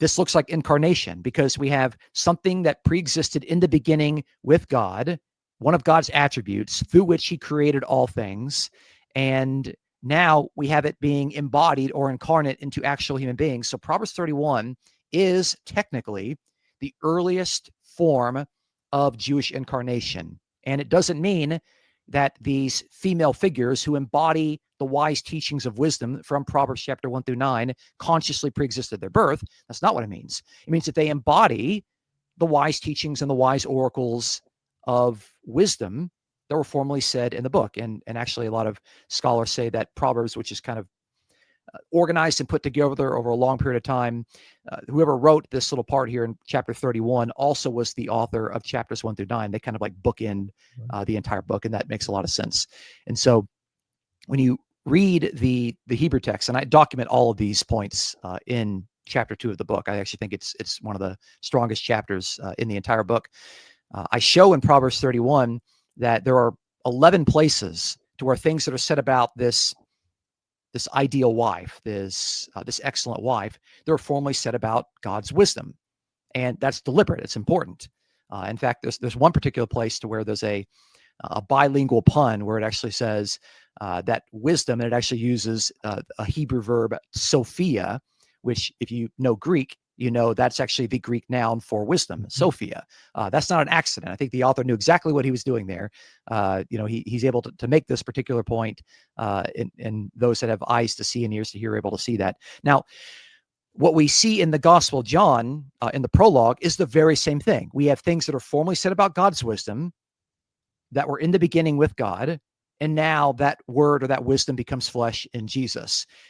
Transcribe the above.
this looks like incarnation, because we have something that preexisted in the beginning with God, one of God's attributes through which he created all things. And now we have it being embodied or incarnate into actual human beings. So Proverbs 31 is technically the earliest form of Jewish incarnation. And it doesn't mean that these female figures who embody the wise teachings of wisdom from Proverbs chapter 1 through 9 consciously preexisted their birth. That's not what it means. It means that they embody the wise teachings and the wise oracles of wisdom that were formerly said in the book. And actually, a lot of scholars say that Proverbs, which is kind of organized and put together over a long period of time, whoever wrote this little part here in chapter 31 also was the author of chapters 1 through 9. They kind of like bookend the entire book, and that makes a lot of sense. And so when you read the Hebrew text, and I document all of these points in chapter 2 of the book. I actually think it's one of the strongest chapters in the entire book. I show in Proverbs 31 that there are 11 places to where things that are said about this ideal wife, this excellent wife, they're formally said about God's wisdom, and that's deliberate. It's important. In fact, there's one particular place to where there's a bilingual pun where it actually says that wisdom, and it actually uses a Hebrew verb, Sophia, which, if you know Greek, you know that's actually the Greek noun for wisdom, Sophia. That's not an accident. I think the author knew exactly what he was doing there. He's able to make this particular point, and those that have eyes to see and ears to hear are able to see that. Now, what we see in the Gospel of John, in the prologue, is the very same thing. We have things that are formally said about God's wisdom that were in the beginning with God, and now that word or that wisdom becomes flesh in Jesus.